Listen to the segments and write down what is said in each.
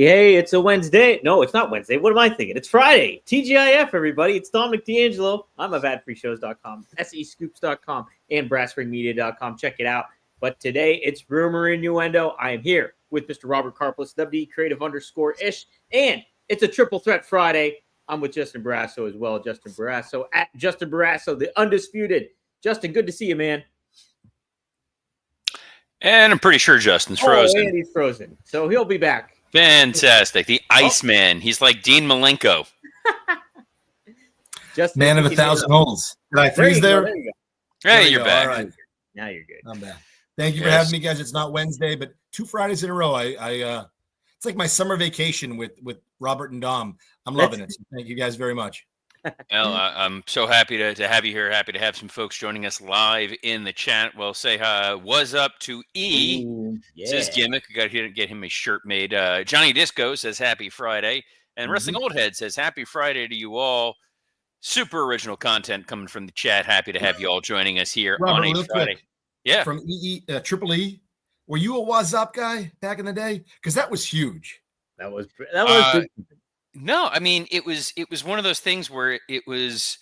Hey, it's a Wednesday. No, it's not Wednesday. What am I thinking? It's Friday. TGIF, everybody. It's Dominic D'Angelo. I'm of adfreeshows.com, SEScoops.com, and brassringmedia.com. Check it out. But today, it's Rumor Innuendo. I am here with Mr. Robert Karplis, WD Creative _ish, and it's a Triple Threat Friday. I'm with Justin Barrasso as well. Justin Barrasso at Justin Barrasso, the undisputed. Justin, good to see you, man. And I'm pretty sure Justin's frozen. Oh, and he's frozen. So he'll be back. Fantastic. The Iceman. He's like Dean Malenko. Justin, man of 1,000 holes. Did I freeze there? There you go. Hey, you're back. All right. Now you're good. I'm back. Thank you for having me, guys. It's not Wednesday, but 2 Fridays in a row. It's like my summer vacation with Robert and Dom. I'm loving it. So thank you guys very much. Well, I'm so happy to have you here. Happy to have some folks joining us live in the chat. Well, say was up to E. Ooh, yeah. Says Gimmick. We got to get him a shirt made. Johnny Disco says happy Friday. And Wrestling Old Head says happy Friday to you all. Super original content coming from the chat. Happy to have you all joining us here Robert, on a Friday. Quick, yeah. From Triple E. Were you a What's Up guy back in the day? Because that was huge. That was good. No, I mean it was one of those things where it was,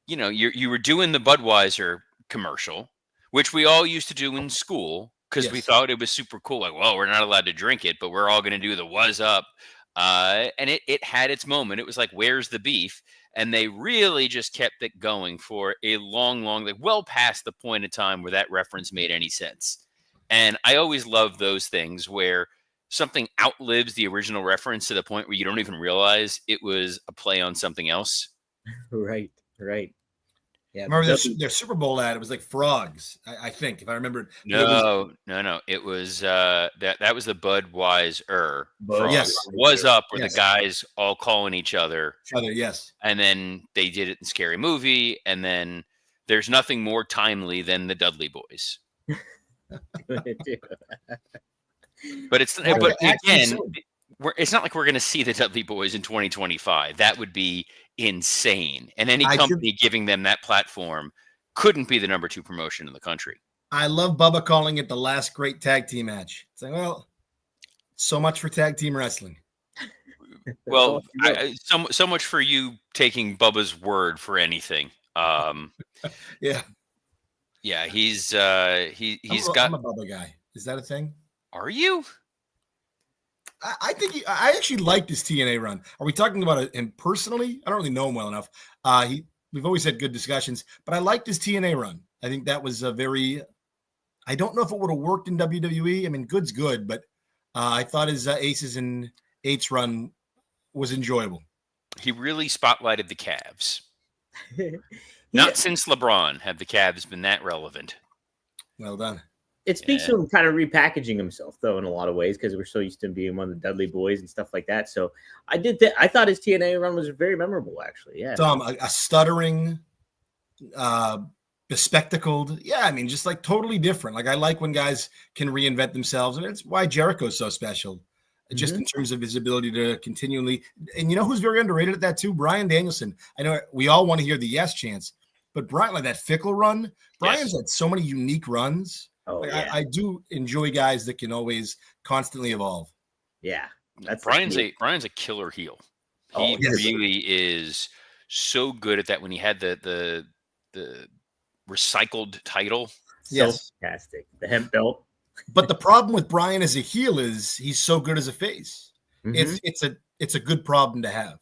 you were doing the Budweiser commercial, which we all used to do in school because we thought it was super cool. Like, well, we're not allowed to drink it, but we're all going to do the "Was Up," and it had its moment. It was like, "Where's the beef?" And they really just kept it going for a long, like well past the point of time where that reference made any sense. And I always love those things where something outlives the original reference to the point where you don't even realize it was a play on something else. Right. Yeah. Remember their Super Bowl ad? It was like frogs, I think, if I remember. No. It was that was the Budweiser. Yes. Was Up, where the guys all calling each other. Yes. And then they did it in Scary Movie, and then there's nothing more timely than the Dudley Boys. But it's again, it's not like we're going to see the Dudley Boys in 2025. That would be insane. And any company giving them that platform couldn't be the number 2 promotion in the country. I love Bubba calling it the last great tag team match. It's like, well, so much for tag team wrestling. Well, so much for you taking Bubba's word for anything. Yeah, he's I'm got. a Bubba guy. Is that a thing? Are you? I think I actually liked his TNA run. Are we talking about him personally? I don't really know him well enough. We've always had good discussions, but I liked his TNA run. I think that was a very. I don't know if it would have worked in WWE. I mean, good's good, but I thought his Aces and Eights run was enjoyable. He really spotlighted the Cavs. Not since LeBron have the Cavs been that relevant. Well done. It speaks to him kind of repackaging himself, though, in a lot of ways, because we're so used to him being one of the Dudley Boys and stuff like that. So I thought his TNA run was very memorable, actually. Yeah. Tom, a stuttering, bespectacled. Yeah, I mean, just like totally different. Like I like when guys can reinvent themselves, and it's why Jericho's so special. Just in terms of his ability to continually, and you know who's very underrated at that too? Bryan Danielson. I know we all want to hear the yes chants, but Bryan, like that fickle run, Bryan's had so many unique runs. Oh, like, yeah. I do enjoy guys that can always constantly evolve. Yeah, that's Bryan's a killer heel. He really is so good at that. When he had the recycled title, fantastic. The hemp belt. But the problem with Bryan as a heel is he's so good as a face. It's a good problem to have.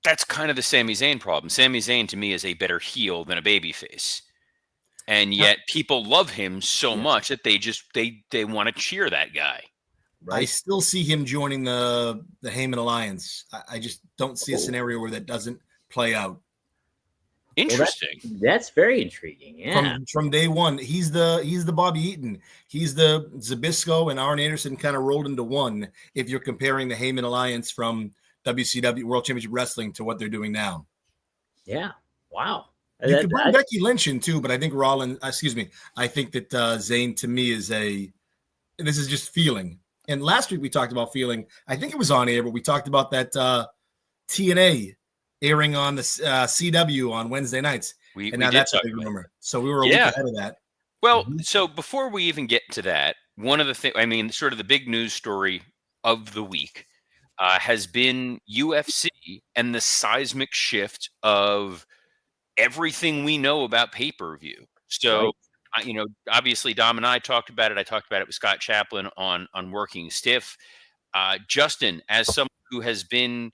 That's kind of the Sami Zayn problem. Sami Zayn to me is a better heel than a babyface. And yet people love him so much that they want to cheer that guy. Right? I still see him joining the Heyman Alliance. I just don't see a scenario where that doesn't play out. Interesting. Well, that's very intriguing. Yeah. From day one, he's the Bobby Eaton. He's the Zbyszko and Arn Anderson kind of rolled into one. If you're comparing the Heyman Alliance from WCW World Championship Wrestling to what they're doing now. Yeah. Wow. You could bring Becky Lynch in too, but I think I think that Zayn to me is this is just feeling. And last week we talked about feeling. I think it was on air, but we talked about that TNA airing on the CW on Wednesday nights. And now that's a big rumor. So we were a week ahead of that. Well, so before we even get to that, one of the things, I mean, sort of the big news story of the week has been UFC and the seismic shift of everything we know about pay-per-view. So, obviously Dom and I talked about it. I talked about it with Scott Chaplin on Working Stiff. Justin, as someone who has been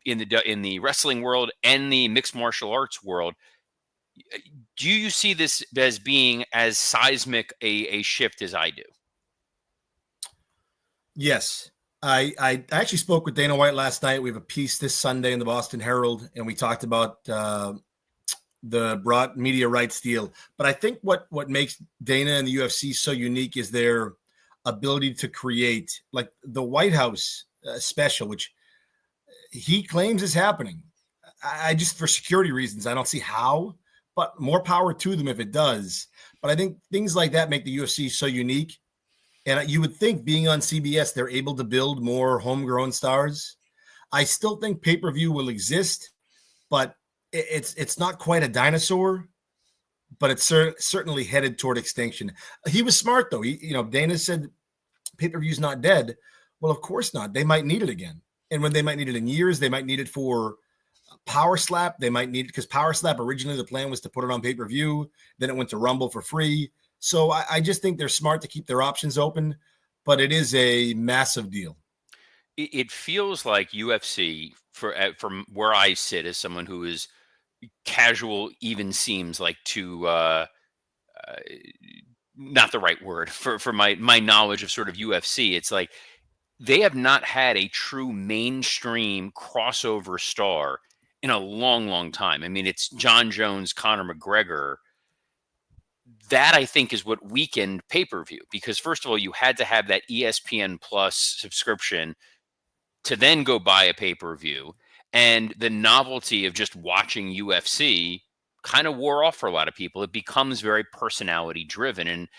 in the wrestling world and the mixed martial arts world, do you see this as being as seismic a shift as I do? Yes. I actually spoke with Dana White last night. We have a piece this Sunday in the Boston Herald, and we talked about the broad media rights deal. But I think what makes Dana and the UFC so unique is their ability to create, like the White House special, which he claims is happening. I just, for security reasons, I don't see how, but more power to them if it does. But I think things like that make the UFC so unique. And you would think, being on CBS, they're able to build more homegrown stars. I still think pay-per-view will exist, but it's not quite a dinosaur, but it's certainly headed toward extinction. He was smart, though. Dana said pay-per-view's not dead. Well, of course not. They might need it again. And when they might need it in years, they might need it for Power Slap. They might need it because Power Slap, originally the plan was to put it on pay-per-view. Then it went to Rumble for free. So I just think they're smart to keep their options open, but it is a massive deal. It feels like UFC, from where I sit as someone who is casual, even seems like to not the right word for my knowledge of sort of UFC. It's like they have not had a true mainstream crossover star in a long, long time. I mean, it's John Jones, Conor McGregor. That, I think, is what weakened pay-per-view, because first of all, you had to have that ESPN Plus subscription to then go buy a pay-per-view. And the novelty of just watching UFC kind of wore off for a lot of people. It becomes very personality driven. And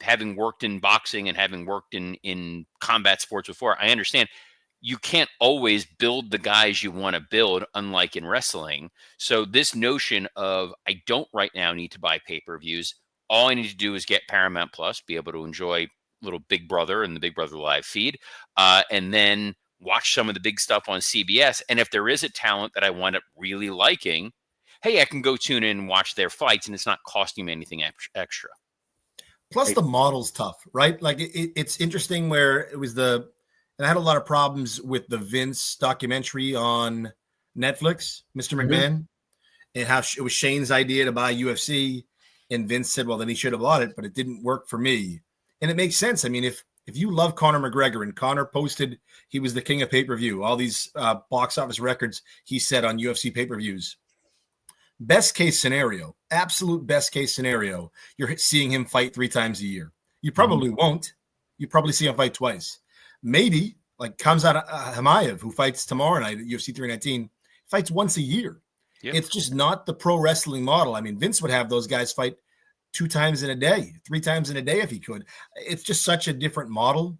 having worked in boxing and having worked in combat sports before, I understand you can't always build the guys you want to build, unlike in wrestling. So this notion of, I don't right now need to buy pay-per-views. All I need to do is get Paramount Plus, be able to enjoy little Big Brother and the Big Brother live feed, and then watch some of the big stuff on CBS. And if there is a talent that I wind up really liking, hey, I can go tune in and watch their fights, and it's not costing me anything extra. Plus, the model's tough, right? Like it's interesting where it was and I had a lot of problems with the Vince documentary on Netflix, Mr. McMahon, and how it was Shane's idea to buy UFC. And Vince said, well, then he should have bought it, but it didn't work for me. And it makes sense. I mean, if you love Conor McGregor, and Conor posted he was the king of pay-per-view, all these box office records he set on UFC pay-per-views. Best case scenario, absolute best case scenario, you're seeing him fight 3 times a year. You probably won't. You probably see him fight twice. Maybe, like Khamzat Chimaev, who fights tomorrow night at UFC 319, fights once a year. Yep. It's just not the pro wrestling model. I mean, Vince would have those guys fight 2 times in a day, 3 times in a day if he could. It's just such a different model.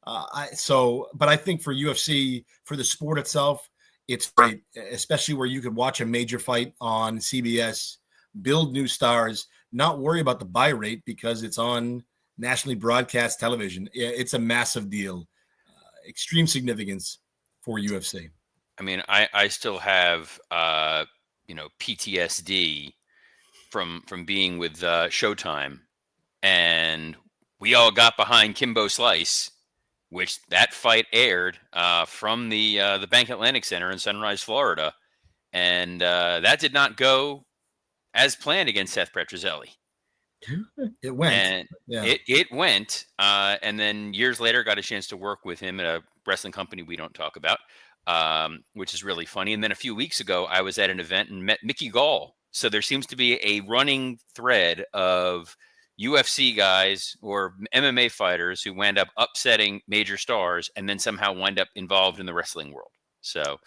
But I think for UFC, for the sport itself, it's great, especially where you could watch a major fight on CBS, build new stars, not worry about the buy rate because it's on nationally broadcast television. It's a massive deal, extreme significance for UFC. I mean, I still have PTSD from being with Showtime, and we all got behind Kimbo Slice, which that fight aired from the Bank Atlantic Center in Sunrise, Florida, and that did not go as planned against Seth Petrozelli. It went. And it went. And then years later, got a chance to work with him at a wrestling company we don't talk about, which is really funny. And then a few weeks ago, I was at an event and met Mickey Gall. So there seems to be a running thread of UFC guys or MMA fighters who wind up upsetting major stars and then somehow wind up involved in the wrestling world. So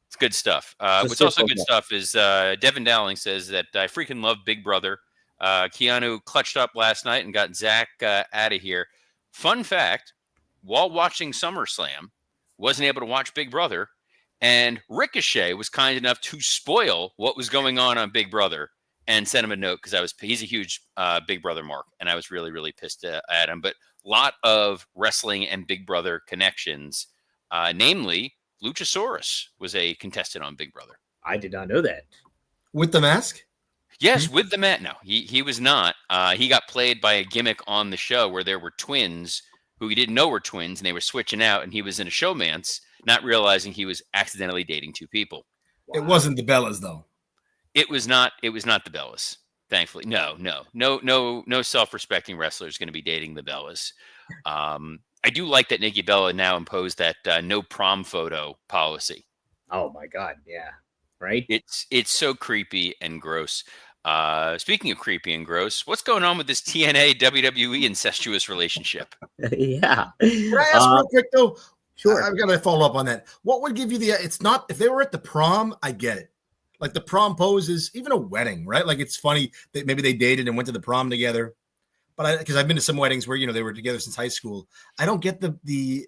it's good stuff. What's also good stuff is Devin Dowling says that I freaking love Big Brother. Keanu clutched up last night and got Zach out of here. Fun fact, while watching SummerSlam, wasn't able to watch Big Brother, and Ricochet was kind enough to spoil what was going on Big Brother and sent him a note because he's a huge Big Brother mark, and I was really, really pissed at him. But a lot of wrestling and Big Brother connections Namely, Luchasaurus was a contestant on Big Brother. I did not know that. With the mask? Yes, with the Met. No, he was not. He got played by a gimmick on the show where there were twins who he didn't know were twins, and they were switching out, and he was in a showmance, not realizing he was accidentally dating two people. Wow. It wasn't the Bellas, though. It was not the Bellas. Thankfully, no self-respecting wrestler is going to be dating the Bellas. I do like that Nikki Bella now imposed that no prom photo policy. Oh my God, yeah, right. It's so creepy and gross. Speaking of creepy and gross, what's going on with this TNA WWE incestuous relationship? Yeah. Can I ask real quick though? Sure. I've got to follow up on that. What would give you it's not, if they were at the prom, I get it. Like the prom pose is even a wedding, right? Like it's funny that maybe they dated and went to the prom together. But because I've been to some weddings where, they were together since high school. I don't get is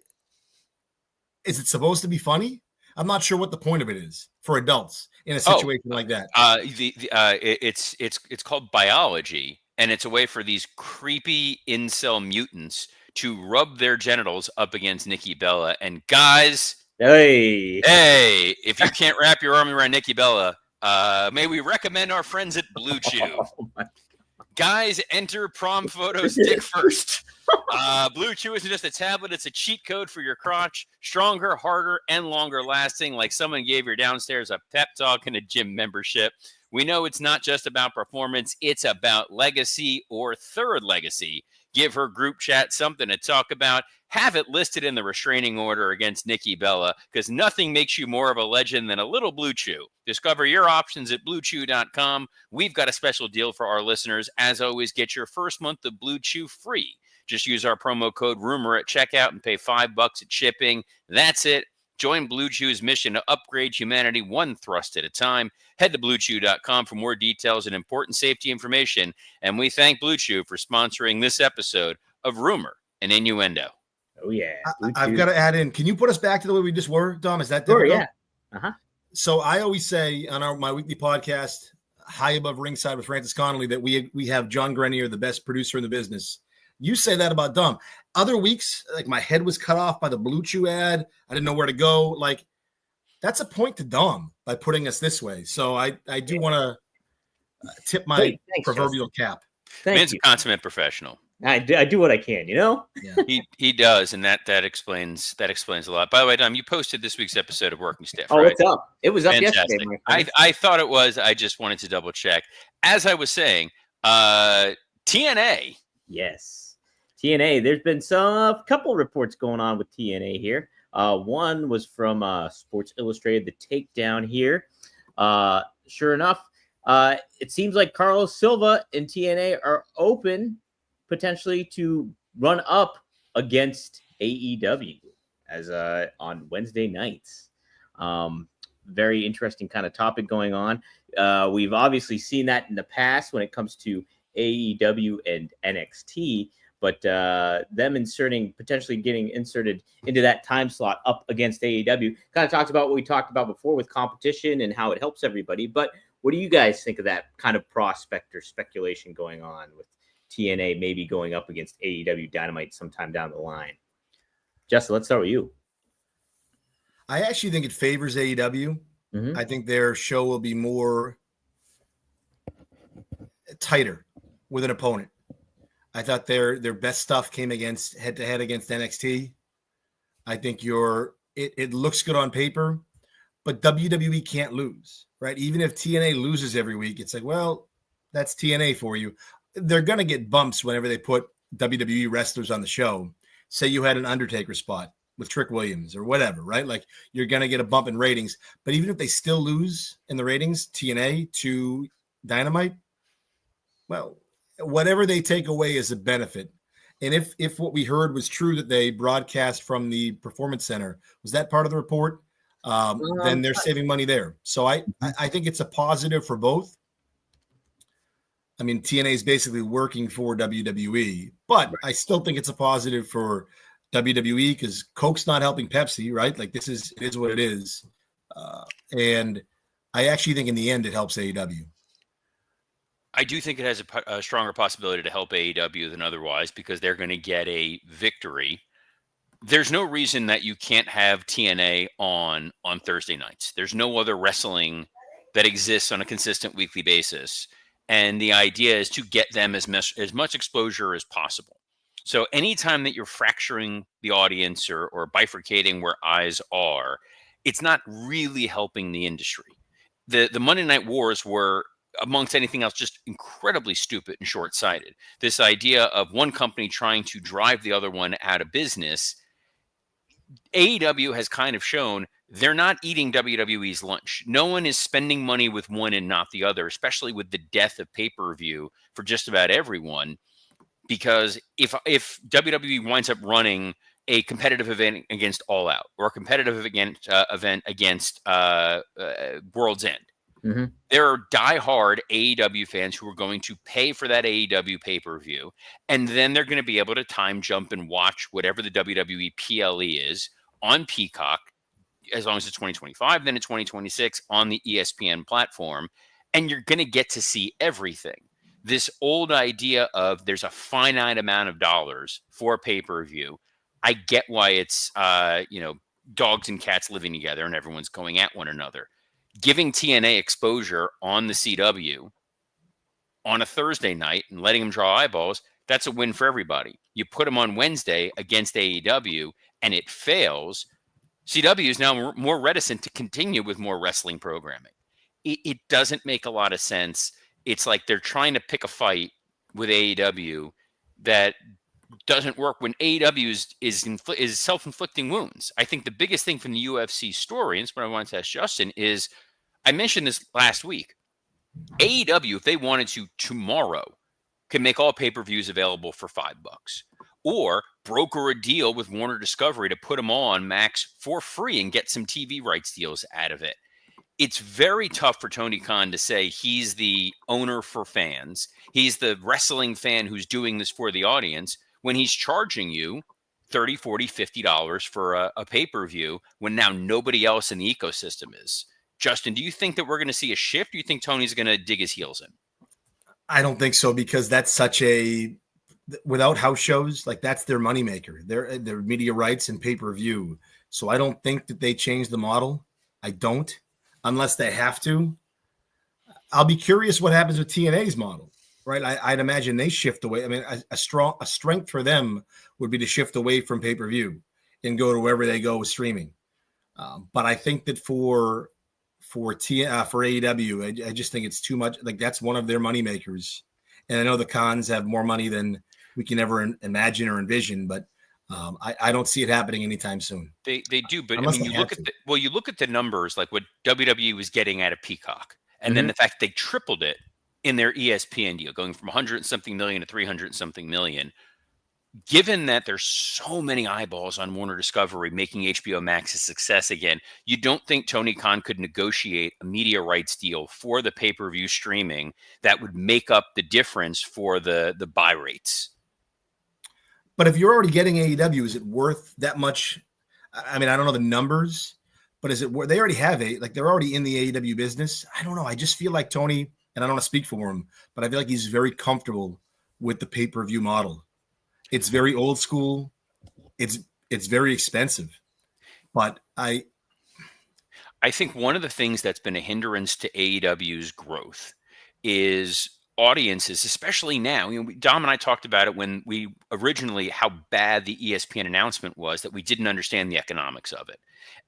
it supposed to be funny? I'm not sure what the point of it is for adults in a situation like that. It's called biology, and it's a way for these creepy incel mutants to rub their genitals up against Nikki Bella. And guys, hey, if you can't wrap your arm around Nikki Bella, may we recommend our friends at Blue Chew. Guys, enter prom photos dick first. Blue Chew isn't just a tablet, it's a cheat code for your crotch. Stronger, harder, and longer lasting, like someone gave your downstairs a pep talk and a gym membership. We know it's not just about performance, it's about legacy or third legacy. Give her group chat something to talk about. Have it listed in the restraining order against Nikki Bella, because nothing makes you more of a legend than a little Blue Chew. Discover your options at BlueChew.com. We've got a special deal for our listeners. As always, get your first month of Blue Chew free. Just use our promo code RUMOR at checkout and pay $5 at shipping. That's it. Join Blue Chew's mission to upgrade humanity one thrust at a time. Head to BlueChew.com for more details and important safety information. And we thank Blue Chew for sponsoring this episode of Rumor and Innuendo. Oh, yeah. I've got to add in. Can you put us back to the way we just were, Dom? Is that difficult? Sure, yeah. Uh-huh. So I always say on my weekly podcast, High Above Ringside with Francis Connolly, that we have John Grenier, the best producer in the business. You say that about Dom. Other weeks, like my head was cut off by the Blue Chew ad. I didn't know where to go. Like, that's a point to Dom by putting us this way. So I do want to tip my proverbial cap. Man's a consummate professional. I do what I can, Yeah. He does, and that explains a lot. By the way, Dom, you posted this week's episode of Working Stiff. Oh, right? It's up. It was up Fantastic. yesterday. I thought it was. I just wanted to double check. As I was saying, TNA. Yes, TNA. There's been a couple reports going on with TNA here. One was from Sports Illustrated, the takedown here. Sure enough, it seems like Carlos Silva and TNA are open potentially to run up against AEW as on Wednesday nights. Very interesting kind of topic going on. We've obviously seen that in the past when it comes to AEW and NXT, but them potentially getting inserted into that time slot up against AEW kind of talks about what we talked about before with competition and how it helps everybody. But what do you guys think of that kind of prospect or speculation going on with TNA maybe going up against AEW Dynamite sometime down the line? Justin, let's start with you. I actually think it favors AEW. Mm-hmm. I think their show will be more tighter with an opponent. I thought their best stuff came against head-to-head against NXT. I think it looks good on paper, but WWE can't lose, right? Even if TNA loses every week, it's like, well, that's TNA for you. They're going to get bumps whenever they put WWE wrestlers on the show. Say you had an Undertaker spot with Trick Williams or whatever, right? Like you're going to get a bump in ratings. But even if they still lose in the ratings, TNA to Dynamite, well, whatever they take away is a benefit. And if what we heard was true that they broadcast from the Performance Center, was that part of the report? Then they're saving money there. So I think it's a positive for both. I mean, TNA is basically working for WWE, but I still think it's a positive for WWE because Coke's not helping Pepsi, right? Like it is what it is. And I actually think in the end it helps AEW. I do think it has a stronger possibility to help AEW than otherwise because they're going to get a victory there's no reason that you can't have TNA on Thursday nights. There's no other wrestling that exists on a consistent weekly basis. And the idea is to get them as much exposure as possible. So anytime that you're fracturing the audience or bifurcating where eyes are, it's not really helping the industry. The Monday Night Wars were, amongst anything else, just incredibly stupid and short-sighted. This idea of one company trying to drive the other one out of business. AEW has kind of shown they're not eating WWE's lunch. No one is spending money with one and not the other, especially with the death of pay-per-view for just about everyone. Because if WWE winds up running a competitive event against All Out or a competitive event against World's End, Mm-hmm. there are diehard AEW fans who are going to pay for that AEW pay-per-view, and then they're going to be able to time jump and watch whatever the WWE PLE is on Peacock, as long as it's 2025, then in 2026 on the ESPN platform, and you're going to get to see everything. This old idea of there's a finite amount of dollars for pay-per-view, I get why it's dogs and cats living together and everyone's going at one another. Giving TNA exposure on the CW on a Thursday night and letting them draw eyeballs, that's a win for everybody. You put them on Wednesday against AEW and it fails, CW is now more reticent to continue with more wrestling programming. It doesn't make a lot of sense. It's like they're trying to pick a fight with AEW that doesn't work when AEW is self-inflicting wounds. I think the biggest thing from the UFC story, and that's what I wanted to ask Justin, is I mentioned this last week. AEW, if they wanted to tomorrow, can make all pay-per-views available for $5 or broker a deal with Warner Discovery to put them on Max for free and get some TV rights deals out of it. It's very tough for Tony Khan to say he's the owner for fans. He's the wrestling fan who's doing this for the audience when he's charging you $30, $40, $50 for a pay-per-view when now nobody else in the ecosystem is. Justin, do you think that we're going to see a shift? Do you think Tony's going to dig his heels in? I don't think so, because that's such a, without house shows, like that's their moneymaker, their media rights and pay-per-view. So I don't think that they change the model. I don't, unless they have to. I'll be curious what happens with TNA's model, right? I'd imagine they shift away. I mean, a strength for them would be to shift away from pay-per-view and go to wherever they go with streaming. But I think that for AEW, I just think it's too much. Like that's one of their money makers, and I know the Khans have more money than we can ever imagine or envision, but I don't see it happening anytime soon. They do, but I mean, you look at the numbers, like what WWE was getting out of Peacock, and then the fact they tripled it in their ESPN deal, going from 100-something million to 300-something million. Given that there's so many eyeballs on Warner Discovery making HBO Max a success again, you don't think Tony Khan could negotiate a media rights deal for the pay-per-view streaming that would make up the difference for the buy rates? But if you're already getting AEW, is it worth that much? I mean, I don't know the numbers, but is it worth? They already have they're already in the AEW business. I don't know. I just feel like Tony, and I don't want to speak for him, but I feel like he's very comfortable with the pay-per-view model. It's very old school. It's very expensive, but I think one of the things that's been a hindrance to AEW's growth is audiences, especially now. Dom and I talked about it when we originally, how bad the ESPN announcement was, that we didn't understand the economics of it.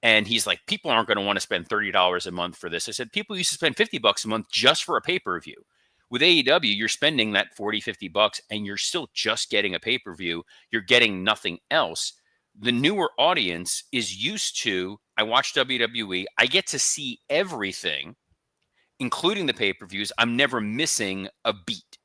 And he's like, people aren't going to want to spend $30 a month for this. I said, people used to spend $50 a month just for a pay-per-view. With AEW, you're spending that $40, $50 and you're still just getting a pay-per-view. You're getting nothing else. The newer audience is used to, I watch WWE, I get to see everything, including the pay-per-views. I'm never missing a beat.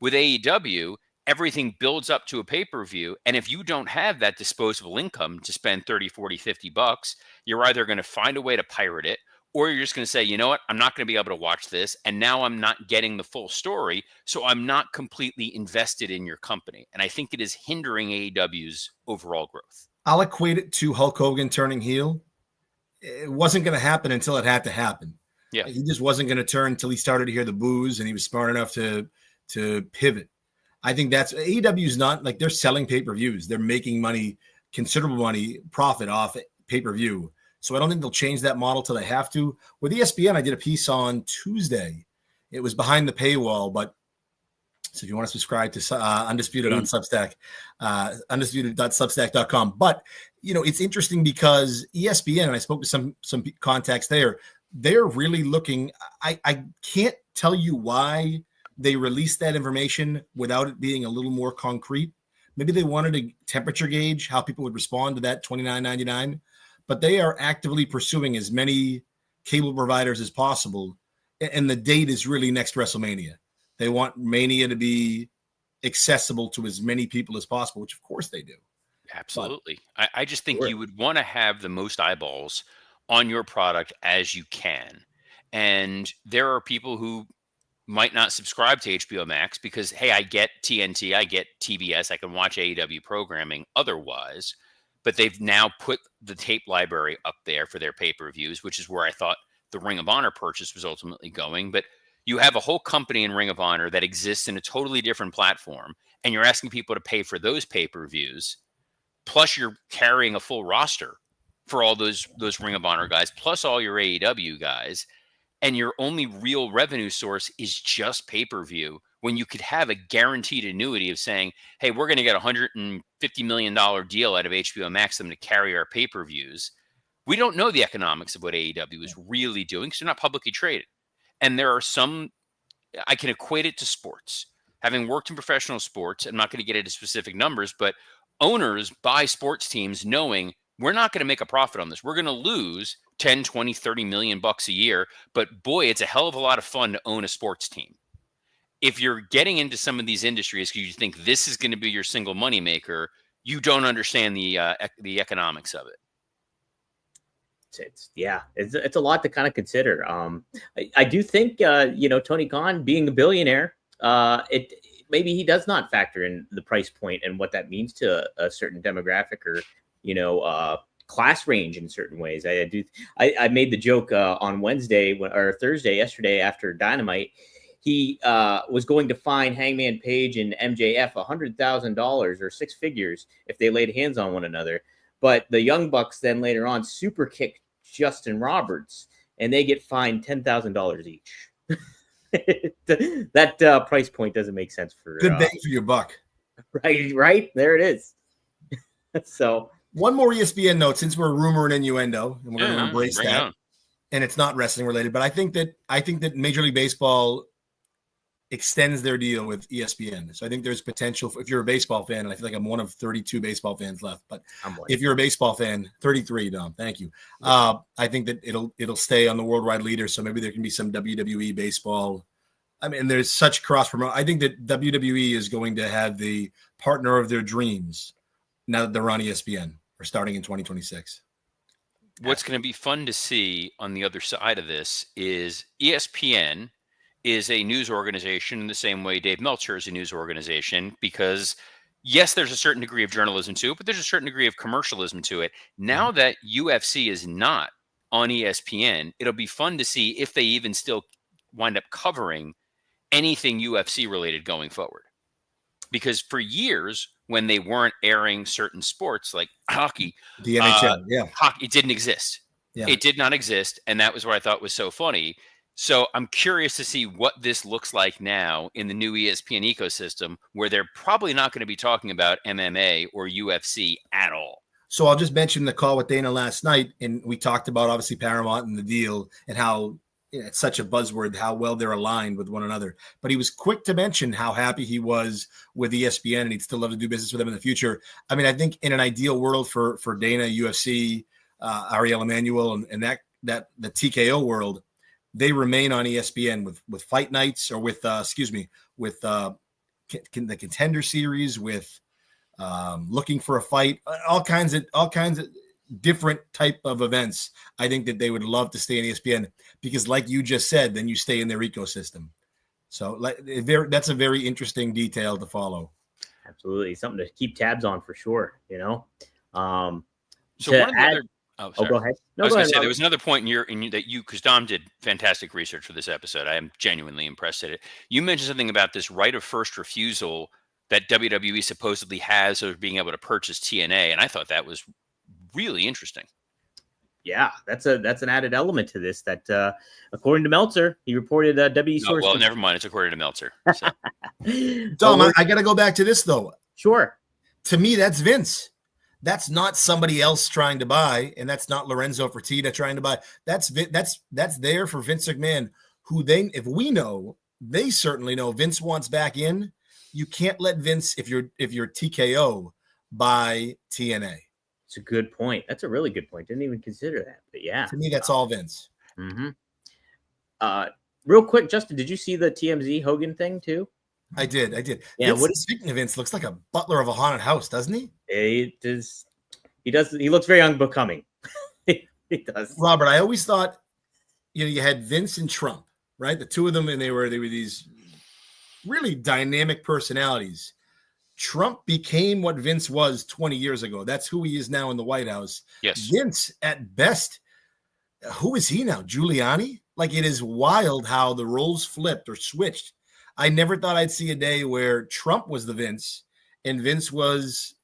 With AEW, everything builds up to a pay-per-view. And if you don't have that disposable income to spend $30, $40, $50, you're either going to find a way to pirate it, or you're just going to say, you know what, I'm not going to be able to watch this. And now I'm not getting the full story. So I'm not completely invested in your company. And I think it is hindering AEW's overall growth. I'll equate it to Hulk Hogan turning heel. It wasn't going to happen until it had to happen. Yeah. He just wasn't going to turn until he started to hear the boos and he was smart enough to pivot. I think that's AEW is not like they're selling pay-per-views. They're making money considerable money profit off pay-per-view. So I don't think they'll change that model till they have to. With ESPN, I did a piece on Tuesday. It was behind the paywall, but so if you want to subscribe to Undisputed on Substack, undisputed.substack.com. But, it's interesting because ESPN, and I spoke to some contacts there, they're really looking, I can't tell you why they released that information without it being a little more concrete. Maybe they wanted to temperature gauge how people would respond to that $29.99, but they are actively pursuing as many cable providers as possible. And the date is really next WrestleMania. They want Mania to be accessible to as many people as possible, which of course they do. Absolutely. I just think you would want to have the most eyeballs on your product as you can. And there are people who might not subscribe to HBO Max because, hey, I get TNT, I get TBS, I can watch AEW programming otherwise, but they've now put the tape library up there for their pay-per-views, which is where I thought the Ring of Honor purchase was ultimately going. But you have a whole company in Ring of Honor that exists in a totally different platform, and you're asking people to pay for those pay-per-views, plus you're carrying a full roster for all those Ring of Honor guys, plus all your AEW guys, and your only real revenue source is just pay-per-view, when you could have a guaranteed annuity of saying, hey, we're going to get a $150 million deal out of HBO Max them to carry our pay-per-views. We don't know the economics of what AEW is really doing because they're not publicly traded. And there are some, I can equate it to sports. Having worked in professional sports, I'm not going to get into specific numbers, but owners buy sports teams knowing we're not going to make a profit on this. We're going to lose 10, 20, 30 million bucks a year. But boy, it's a hell of a lot of fun to own a sports team. If you're getting into some of these industries because you think this is going to be your single moneymaker, you don't understand the economics of it. It's a lot to kind of consider. I do think Tony Khan being a billionaire, maybe he does not factor in the price point and what that means to a certain demographic or class range in certain ways. I made the joke on Wednesday or Thursday yesterday after Dynamite. He was going to fine Hangman Page and MJF $100,000 or six figures if they laid hands on one another. But the Young Bucks then later on super kicked Justin Roberts, and they get fined $10,000 each. That price point doesn't make sense for good bang for your buck. Right there it is. So one more ESPN note, since we're rumor and innuendo, and we're going to embrace that, and it's not wrestling related, but I think that Major League Baseball extends their deal with ESPN. So I think there's potential if you're a baseball fan, and I feel like I'm one of 32 baseball fans left, but if you're a baseball fan, 33, Dom, thank you. I think that it'll stay on the worldwide leader. So maybe there can be some WWE baseball. I mean, there's such cross promote. I think that WWE is going to have the partner of their dreams now that they're on ESPN or starting in 2026. What's going to be fun to see on the other side of this is ESPN is a news organization in the same way Dave Meltzer is a news organization, because yes, there's a certain degree of journalism to it, but there's a certain degree of commercialism to it. Now that UFC is not on ESPN, it'll be fun to see if they even still wind up covering anything UFC related going forward. Because for years, when they weren't airing certain sports like hockey, the NHL, hockey, it didn't exist. Yeah. It did not exist. And that was what I thought was so funny. So I'm curious to see what this looks like now in the new ESPN ecosystem, where they're probably not going to be talking about MMA or UFC at all. So I'll just mention the call with Dana last night, and we talked about obviously Paramount and the deal and how it's such a buzzword, how well they're aligned with one another. But he was quick to mention how happy he was with ESPN and he'd still love to do business with them in the future. I mean, I think in an ideal world for Dana, UFC, Ariel Emanuel, and that the TKO world, they remain on ESPN with fight nights or with the Contender Series, with looking for a fight, all kinds of different type of events. I think that they would love to stay in ESPN because, like you just said, then you stay in their ecosystem. So that's a very interesting detail to follow. Absolutely, something to keep tabs on for sure. So one of the other. Oh, go ahead. No, I was going to say there was another point because Dom did fantastic research for this episode. I am genuinely impressed at it. You mentioned something about this right of first refusal that WWE supposedly has of being able to purchase TNA, and I thought that was really interesting. Yeah, that's an added element to this. That according to Meltzer, he reported W source. Well, never mind. It's according to Meltzer. So. Dom, I got to go back to this though. Sure. To me, that's Vince. That's not somebody else trying to buy, and that's not Lorenzo Fertitta trying to buy. That's there for Vince McMahon, who if we know, they certainly know Vince wants back in. You can't let Vince, if you're TKO, buy TNA. It's a good point. That's a really good point. Didn't even consider that, but yeah. To me, that's all Vince. Mm-hmm. Real quick, Justin, did you see the TMZ Hogan thing too? I did. Yeah. Speaking of Vince, looks like a butler of a haunted house, doesn't he? It is. He does. He looks very unbecoming. He does. Robert, I always thought, you had Vince and Trump, right? The two of them, and they were these really dynamic personalities. Trump became what Vince was 20 years ago. That's who he is now in the White House. Yes. Vince, at best, who is he now? Giuliani? Like, it is wild how the roles flipped or switched. I never thought I'd see a day where Trump was the Vince and Vince was,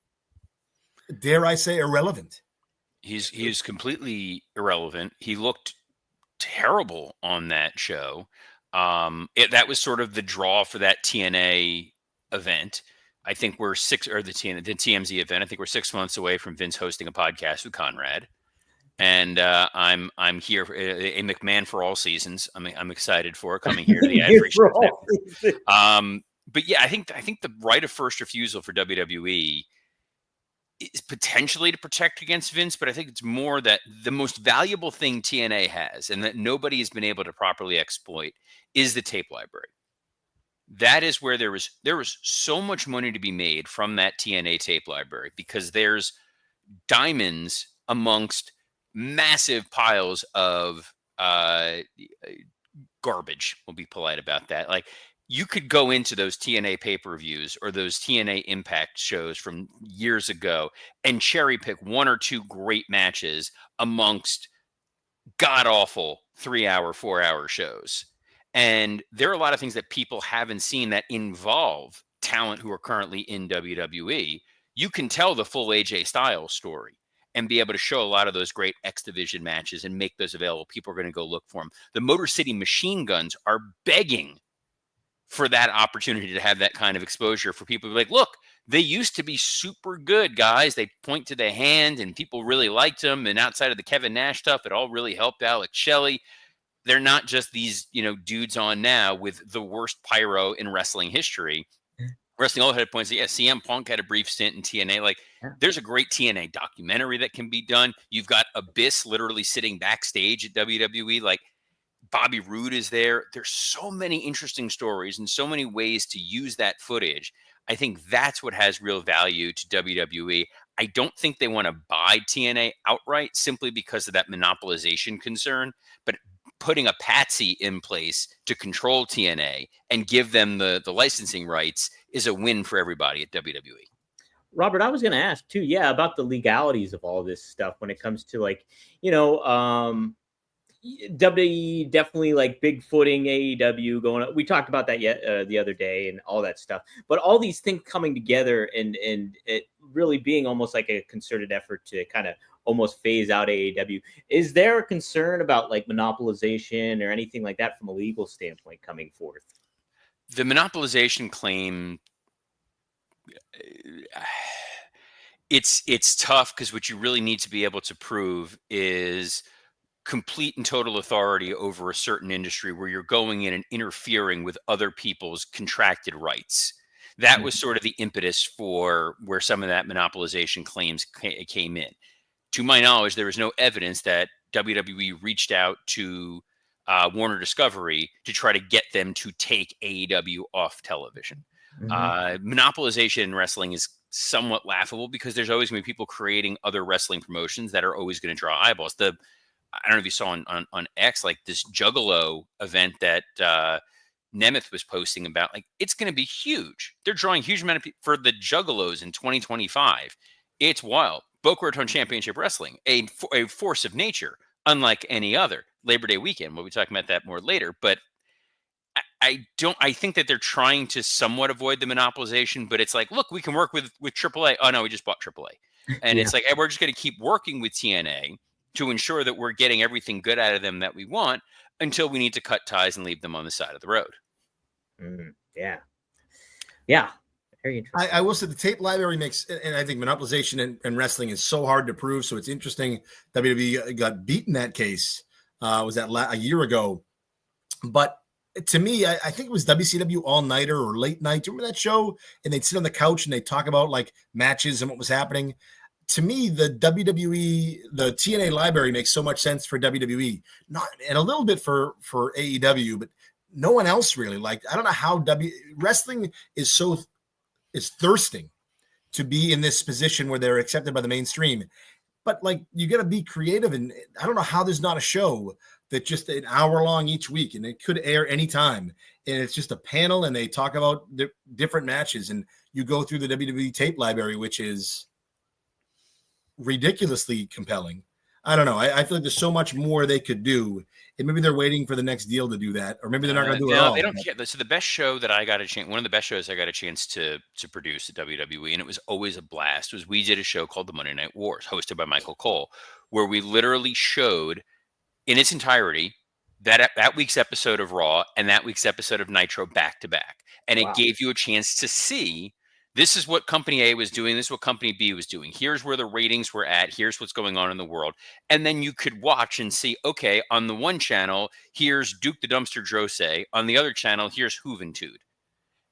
dare I say, irrelevant. He's completely irrelevant. He looked terrible on that show. That was sort of the draw for that TNA event. I think we're the TMZ event. I think we're 6 months away from Vince hosting a podcast with Conrad. And I'm here for a McMahon for all seasons. I'm excited for it, coming here to the ad free show. But yeah, I think the right of first refusal for WWE is potentially to protect against Vince, but I think it's more that the most valuable thing TNA has, and that nobody has been able to properly exploit, is the tape library. That is where there was so much money to be made from that TNA tape library, because there's diamonds amongst massive piles of garbage. We'll be polite about that. Like, you could go into those TNA pay-per-views or those TNA Impact shows from years ago and cherry pick one or two great matches amongst god-awful 3-hour, 4-hour shows. And there are a lot of things that people haven't seen that involve talent who are currently in WWE. You can tell the full AJ Styles story and be able to show a lot of those great X Division matches and make those available. People are going to go look for them. The Motor City Machine Guns are begging for that opportunity to have that kind of exposure, for people to be like, look, they used to be super good guys. They point to the hand and people really liked them. And outside of the Kevin Nash stuff, it all really helped Alex Shelley. They're not just these, dudes on now with the worst pyro in wrestling history. Wrestling all had points. Yeah, CM Punk had a brief stint in TNA. Like, there's a great TNA documentary that can be done. You've got Abyss literally sitting backstage at WWE. Like, Bobby Roode is there. There's so many interesting stories and so many ways to use that footage. I think that's what has real value to WWE. I don't think they want to buy TNA outright simply because of that monopolization concern, but putting a patsy in place to control TNA and give them the licensing rights is a win for everybody at WWE. Robert, I was going to ask too, about the legalities of all this stuff when it comes to, like, WWE definitely like bigfooting AEW going up. We talked about that the other day and all that stuff, but all these things coming together and it really being almost like a concerted effort to kind of almost phase out AEW. Is there a concern about like monopolization or anything like that from a legal standpoint coming forth? The monopolization claim, it's tough, because what you really need to be able to prove is complete and total authority over a certain industry where you're going in and interfering with other people's contracted rights. That was sort of the impetus for where some of that monopolization claims came in. To my knowledge, there is no evidence that WWE reached out to Warner Discovery to try to get them to take AEW off television. Monopolization in wrestling is somewhat laughable, because there's always going to be people creating other wrestling promotions that are always going to draw eyeballs. I don't know if you saw on X, like this Juggalo event that Nemeth was posting about, like, it's going to be huge. They're drawing huge amount of people for the Juggalos in 2025. It's wild. Boca Raton Championship Wrestling, a force of nature, unlike any other. Labor Day weekend, we'll be talking about that more later. But I think that they're trying to somewhat avoid the monopolization, but it's like, look, we can work with AAA. Oh no, we just bought AAA. And it's like, hey, we're just going to keep working with TNA to ensure that we're getting everything good out of them that we want until we need to cut ties and leave them on the side of the road. Yeah. Yeah. Very interesting. I will say the tape library makes, and I think monopolization and wrestling is so hard to prove. So it's interesting WWE got beat in that case. Was that a year ago? But to me, I think it was WCW All Nighter or Late Night. Do you remember that show? And they'd sit on the couch and they'd talk about like matches and what was happening. To me, the WWE, the TNA library makes so much sense for WWE, and a little bit for AEW, but no one else really. Like, I don't know how wrestling is thirsting to be in this position where they're accepted by the mainstream. But like, you got to be creative, and I don't know how there's not a show that just an hour long each week, and it could air anytime, and it's just a panel, and they talk about different matches, and you go through the WWE tape library, which is ridiculously compelling. I don't know. I feel like there's so much more they could do, and maybe they're waiting for the next deal to do that, or maybe they're not going to do it at all. They don't care. So the best show that I got a chance, one of the best shows I got a chance to produce at WWE, and it was always a blast, was we did a show called the Monday Night Wars, hosted by Michael Cole, where we literally showed in its entirety that week's episode of Raw and that week's episode of Nitro back to back. And it gave you a chance to see, this is what Company A was doing, this is what Company B was doing. Here's where the ratings were at. Here's what's going on in the world. And then you could watch and see, okay, on the one channel, here's Duke the Dumpster Drose. On the other channel, here's Juventud.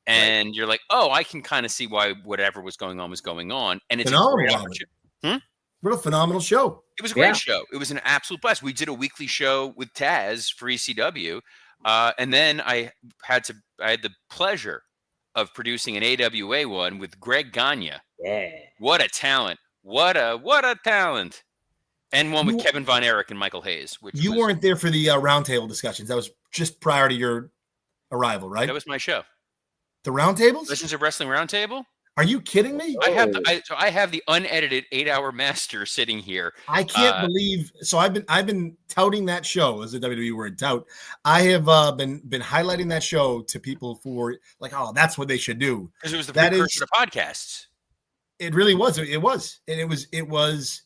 And you're like, oh, I can kind of see why whatever was going on was going on. And it's a great opportunity. What a phenomenal show. It was a great show. It was an absolute blast. We did a weekly show with Taz for ECW. And then I had the pleasure of producing an AWA one with Greg Gagne. Yeah. What a talent. What a talent. And one with Kevin Von Erich and Michael Hayes. You weren't there for the roundtable discussions. That was just prior to your arrival, right? That was my show. The roundtables? Legends of Wrestling Roundtable? Are you kidding me? I have the unedited 8-hour master sitting here. I can't believe. So I've been touting that show, as a WWE word, tout. I have been highlighting that show to people for like, oh, that's what they should do. Because it was the precursor to podcasts. It really was. It was, and it was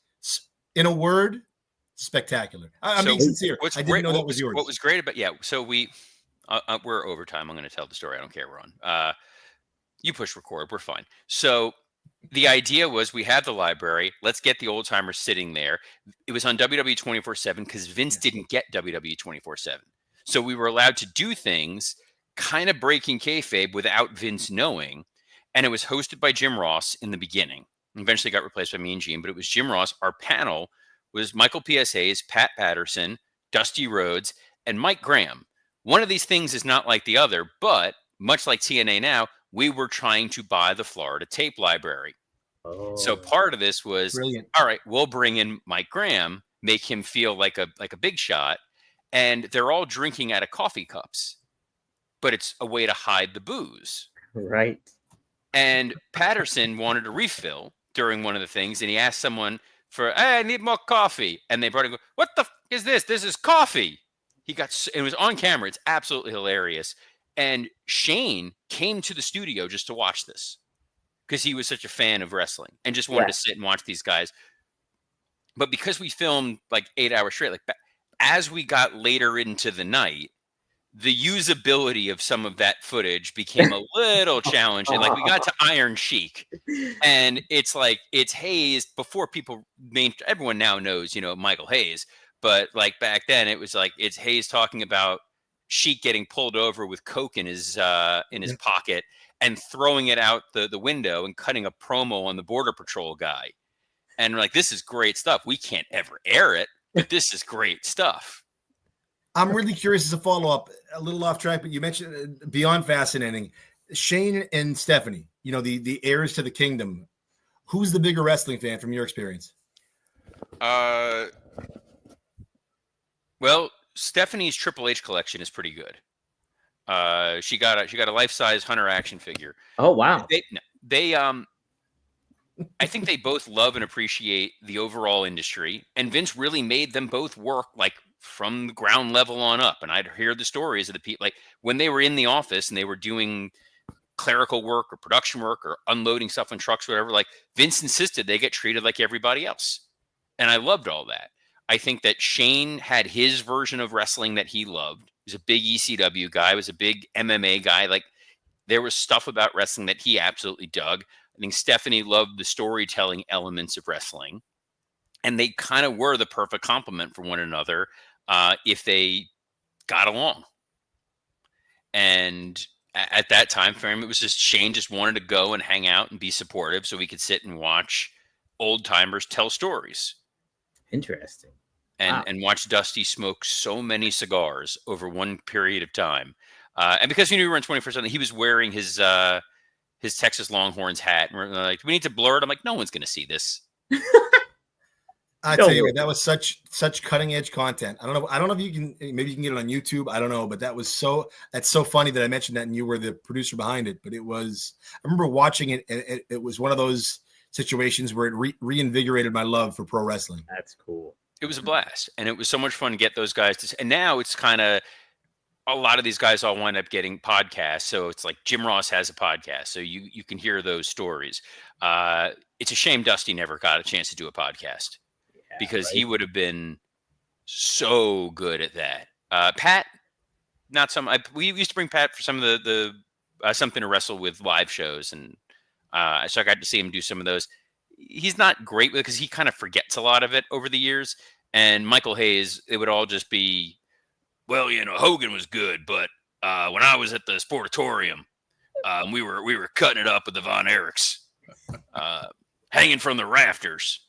in a word, spectacular. I'm being sincere. I didn't know that was yours. What was great about So we're overtime. I'm going to tell the story. I don't care. We're on. You push record. We're fine. So the idea was we had the library. Let's get the old timers sitting there. It was on WWE 24/7 because Vince didn't get WWE 24/7. So we were allowed to do things kind of breaking kayfabe without Vince knowing. And it was hosted by Jim Ross in the beginning. Eventually got replaced by me and Gene, but it was Jim Ross. Our panel was Michael P.S. Hayes, Pat Patterson, Dusty Rhodes, and Mike Graham. One of these things is not like the other, but much like TNA now, we were trying to buy the Florida tape library. So part of this was, all right, we'll bring in Mike Graham, make him feel like a big shot. And they're all drinking out of coffee cups, but it's a way to hide the booze. Right. And Patterson wanted a refill during one of the things. And he asked someone for, hey, I need more coffee. And they brought him, what the f is this? This is coffee. It was on camera. It's absolutely hilarious. And Shane came to the studio just to watch this because he was such a fan of wrestling and just wanted to sit and watch these guys. But because we filmed like 8 hours straight, like as we got later into the night, the usability of some of that footage became a little challenging. Like we got to Iron Sheik, and it's Hayes before everyone now knows, Michael Hayes. But like back then, it was like it's Hayes talking about Sheik getting pulled over with coke in his pocket and throwing it out the window and cutting a promo on the Border Patrol guy. And we're like, this is great stuff. We can't ever air it, but this is great stuff. I'm really curious as a follow-up, a little off track, but you mentioned beyond fascinating, Shane and Stephanie, the heirs to the kingdom. Who's the bigger wrestling fan from your experience? Well, Stephanie's Triple H collection is pretty good. She got a life-size Hunter action figure. Oh wow! They I think they both love and appreciate the overall industry, and Vince really made them both work like from the ground level on up. And I'd hear the stories of the people, like when they were in the office and they were doing clerical work or production work or unloading stuff on trucks, whatever, like Vince insisted they get treated like everybody else. And I loved all that. I think that Shane had his version of wrestling that he loved. He was a big ECW guy, was a big MMA guy. Like there was stuff about wrestling that he absolutely dug. I think Stephanie loved the storytelling elements of wrestling. And they kind of were the perfect complement for one another if they got along. And at that time frame, it was just Shane just wanted to go and hang out and be supportive so we could sit and watch old timers tell stories. Interesting. And watch Dusty smoke so many cigars over one period of time. And because he knew we were in 21st century, he was wearing his Texas Longhorns hat. And we're like, do we need to blur it? I'm like, no one's going to see this. I tell you what, that was such cutting edge content. I don't know if you can, maybe you can get it on YouTube. I don't know, but that's so funny that I mentioned that and you were the producer behind it. But I remember watching it, and it was one of those situations where it reinvigorated my love for pro wrestling. That's cool. It was a blast, and it was so much fun to get those guys to. And now it's kind of a lot of these guys all wind up getting podcasts. So it's like Jim Ross has a podcast, so you can hear those stories. It's a shame Dusty never got a chance to do a podcast because he would have been so good at that. Pat, not some. We used to bring Pat for some of the something to wrestle with live shows, and so I got to see him do some of those. He's not great with it because he kind of forgets a lot of it over the years. And Michael Hayes, it would all just be, well, Hogan was good, but when I was at the Sportatorium, we were cutting it up with the Von Erichs, hanging from the rafters.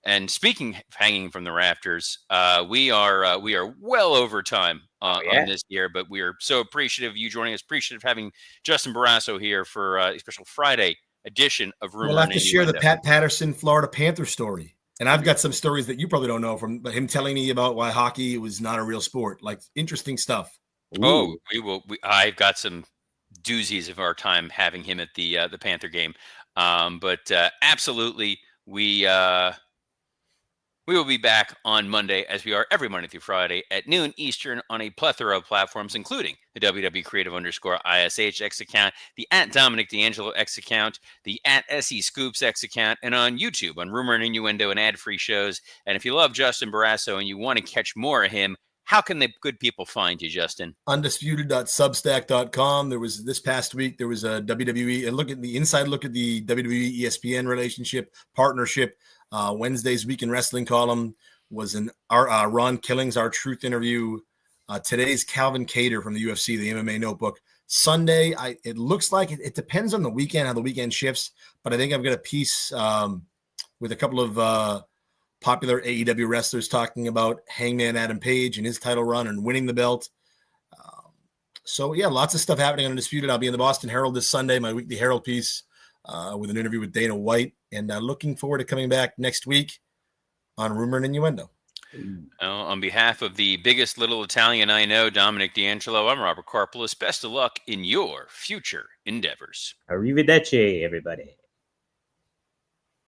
And speaking of hanging from the rafters, we are well over time on this year, but we are so appreciative of you joining us. Appreciative of having Justin Barrasso here for a special Friday edition of Rumor. We'll have to share the Pat Patterson Florida Panther story. And I've got some stories that you probably don't know from him telling me about why hockey was not a real sport. Like interesting stuff. Ooh. Oh, we will. I've got some doozies of our time having him at the Panther game. But absolutely, we will be back on Monday, as we are every Monday through Friday at noon Eastern on a plethora of platforms, including the WW Creative _ISH X account, the @Dominic D'Angelo X account, the @SE Scoops X account, and on YouTube on Rumor and Innuendo and ad-free shows. And if you love Justin Barrasso and you want to catch more of him, how can the good people find you, Justin? Undisputed.substack.com. There was this past week, there was a WWE, and look at the inside look at the WWE ESPN relationship, partnership. Wednesday's Week in Wrestling column was our Ron Killings, our Truth interview. Today's Calvin Cater from the UFC, the MMA Notebook. Sunday, it looks like it depends on the weekend, how the weekend shifts, but I think I've got a piece with a couple of popular AEW wrestlers talking about Hangman Adam Page and his title run and winning the belt. So, yeah, lots of stuff happening on Undisputed. I'll be in the Boston Herald this Sunday, my weekly Herald piece. With an interview with Dana White, and looking forward to coming back next week on Rumor and Innuendo. On behalf of the biggest little Italian I know, Dominic D'Angelo, I'm Robert Karpelis. Best of luck in your future endeavors. Arrivederci, everybody.